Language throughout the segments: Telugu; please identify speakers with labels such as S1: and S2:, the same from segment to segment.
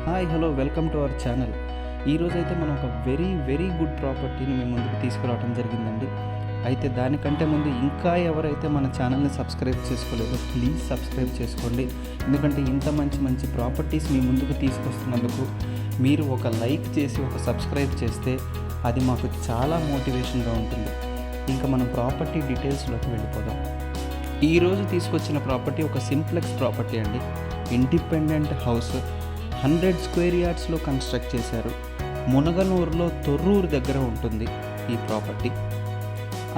S1: Hi hello welcome to our channel. ఈరోజైతే మనం ఒక వెరీ గుడ్ ప్రాపర్టీని మేము ముందుకు తీసుకురావడం జరిగిందండి. అయితే దానికంటే ముందు ఇంకా ఎవరైతే మన ఛానల్ని సబ్స్క్రైబ్ చేసుకోలేదో ప్లీజ్ సబ్స్క్రైబ్ చేసుకోండి. ఎందుకంటే ఇంత మంచి ప్రాపర్టీస్ మీ ముందుకు తీసుకొస్తున్నందుకు మీరు ఒక లైక్ చేసి ఒక సబ్స్క్రైబ్ చేస్తే అది మాకు చాలా మోటివేషన్గా ఉంటుంది. ఇంకా మనం ప్రాపర్టీ డీటెయిల్స్లోకి వెళ్ళిపోదాం. ఈరోజు తీసుకొచ్చిన ప్రాపర్టీ ఒక సింప్లెక్స్ ప్రాపర్టీ అండి. ఇండిపెండెంట్ హౌస్ 100 స్క్వేర్ యార్డ్స్లో కన్స్ట్రక్ట్ చేశారు. మునగనూరులో తొర్రూరు దగ్గర ఉంటుంది ఈ ప్రాపర్టీ.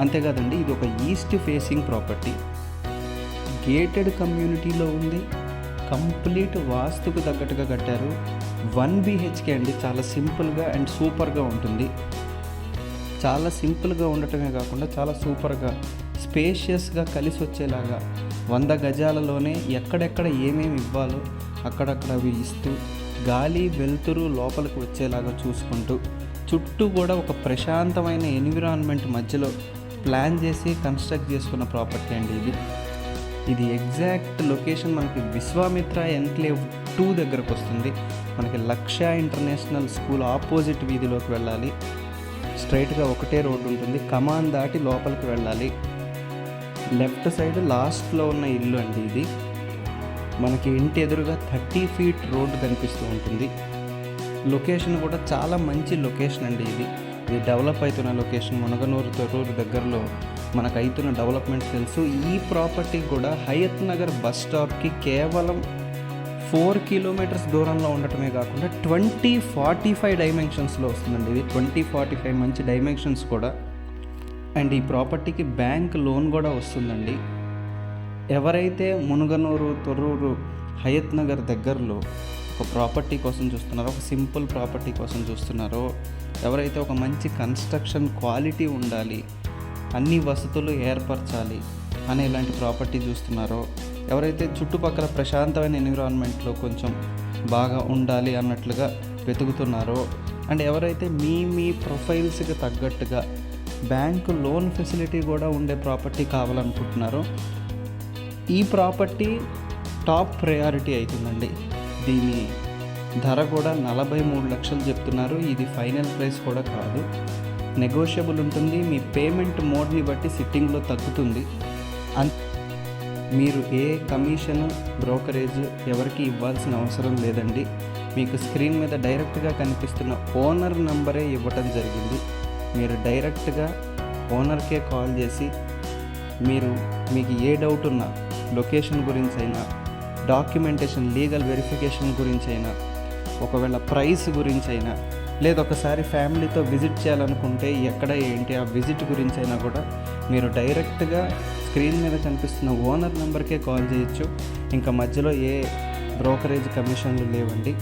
S1: అంతేకాదండి, ఇది ఒక ఈస్ట్ ఫేసింగ్ ప్రాపర్టీ, గేటెడ్ కమ్యూనిటీలో ఉంది. కంప్లీట్ వాస్తుకు తగ్గట్టుగా కట్టారు. 1 BHK అండి. చాలా సింపుల్గా అండ్ సూపర్గా ఉంటుంది. చాలా సింపుల్గా ఉండటమే కాకుండా చాలా సూపర్గా స్పేషియస్గా కలిసి వచ్చేలాగా 100 గజాలలోనే ఎక్కడెక్కడ ఏమేమి ఇవ్వాలో అక్కడక్కడ అవి ఇస్తూ గాలి వెలుతురు లోపలికి వచ్చేలాగా చూసుకుంటూ చుట్టూ కూడా ఒక ప్రశాంతమైన ఎన్విరాన్మెంట్ మధ్యలో ప్లాన్ చేసి కన్స్ట్రక్ట్ చేసుకున్న ప్రాపర్టీ అండి ఇది ఎగ్జాక్ట్ లొకేషన్ మనకి విశ్వామిత్ర ఎన్క్లేవ్ 2 దగ్గరకు వస్తుంది. మనకి లక్ష్య ఇంటర్నేషనల్ స్కూల్ ఆపోజిట్ వీధిలోకి వెళ్ళాలి. స్ట్రైట్గా ఒకటే రోడ్డు ఉంటుంది. కమాన్ దాటి లోపలికి వెళ్ళాలి. లెఫ్ట్ సైడ్ లాస్ట్లో ఉన్న ఇల్లు అండి ఇది. మనకి ఇంటి ఎదురుగా 30 ఫీట్ రోడ్డు కనిపిస్తూ ఉంటుంది. లొకేషన్ కూడా చాలా మంచి లొకేషన్ అండి ఇది డెవలప్ అవుతున్న లొకేషన్. మునగనూరు తొర్రూరు దగ్గరలో మనకు అవుతున్న డెవలప్మెంట్స్ తెలుసు. ఈ ప్రాపర్టీ కూడా హయత్ నగర్ బస్ స్టాప్కి కేవలం 4 కిలోమీటర్స్ దూరంలో ఉండటమే కాకుండా 2045 డైమెన్షన్స్లో వస్తుందండి ఇది. 2045 మంచి డైమెన్షన్స్ కూడా. అండ్ ఈ ప్రాపర్టీకి బ్యాంక్ లోన్ కూడా వస్తుందండి. ఎవరైతే మునగనూరు తొర్రూరు హయత్ నగర్ దగ్గరలో ఒక ప్రాపర్టీ కోసం చూస్తున్నారో, ఒక సింపుల్ ప్రాపర్టీ కోసం చూస్తున్నారో, ఎవరైతే ఒక మంచి కన్స్ట్రక్షన్ క్వాలిటీ ఉండాలి, అన్ని వసతులు ఏర్పరచాలి అనే ఇలాంటి ప్రాపర్టీ చూస్తున్నారో, ఎవరైతే చుట్టుపక్కల ప్రశాంతమైన ఎన్విరాన్మెంట్లో కొంచెం బాగా ఉండాలి అన్నట్లుగా వెతుకుతున్నారో, అండ్ ఎవరైతే మీ ప్రొఫైల్స్కి తగ్గట్టుగా బ్యాంకు లోన్ ఫెసిలిటీ కూడా ఉండే ప్రాపర్టీ కావాలనుకుంటున్నారో ఈ ప్రాపర్టీ టాప్ ప్రయారిటీ అవుతుందండి. దీని ధర కూడా 43 లక్షలు చెప్తున్నారు. ఇది ఫైనల్ ప్రైస్ కూడా కాదు, నెగోషియబుల్ ఉంటుంది. మీ పేమెంట్ మోడ్ని బట్టి సిట్టింగ్లో తగ్గుతుంది. మీరు ఏ కమిషన్ బ్రోకరేజ్ ఎవరికి ఇవ్వాల్సిన అవసరం లేదండి. మీకు స్క్రీన్ మీద డైరెక్ట్గా కనిపిస్తున్న ఓనర్ నంబరే ఇవ్వటం జరిగింది. మీరు డైరెక్ట్గా ఓనర్కే కాల్ చేసి మీకు ఏ డౌట్ ఉన్నా, లొకేషన్ గురించి అయినా, డాక్యుమెంటేషన్ లీగల్ వెరిఫికేషన్ గురించి అయినా, ఒకవేళ ప్రైస్ గురించి అయినా, లేదా ఒకసారి ఫ్యామిలీతో విజిట్ చేయాలనుకుంటే ఎక్కడ ఏంటి ఆ విజిట్ గురించి అయినా కూడా మీరు డైరెక్ట్గా స్క్రీన్ మీద కనిపిస్తున్న ఓనర్ నెంబర్కే కాల్ చేయొచ్చు. ఇంకా మధ్యలో ఏ బ్రోకరేజ్ కమిషన్లు లేవండి.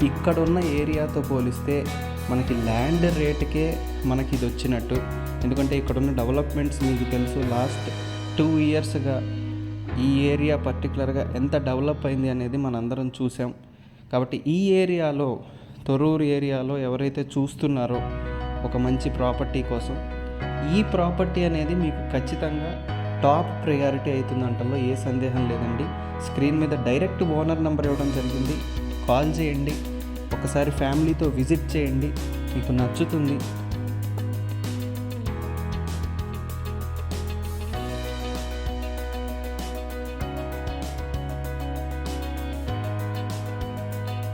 S1: ఇక్కడున్న ఏరియాతో పోలిస్తే మనకి ల్యాండ్ రేటుకే మనకి ఇది వచ్చినట్టు. ఎందుకంటే ఇక్కడున్న డెవలప్మెంట్స్ మీకు తెలుసు. లాస్ట్ 2 ఇయర్స్గా ఈ ఏరియా పర్టికులర్గా ఎంత డెవలప్ అయింది అనేది మనందరం చూసాం. కాబట్టి ఈ ఏరియాలో, తొర్రూరు ఏరియాలో ఎవరైతే చూస్తున్నారో ఒక మంచి ప్రాపర్టీ కోసం, ఈ ప్రాపర్టీ అనేది మీకు ఖచ్చితంగా టాప్ ప్రయారిటీ అవుతుందంటలో ఏ సందేహం లేదండి. స్క్రీన్ మీద డైరెక్ట్ ఓనర్ నెంబర్ ఇవ్వడం జరిగింది. కాల్ చేయండి, ఒకసారి ఫ్యామిలీతో విజిట్ చేయండి, మీకు నచ్చుతుంది.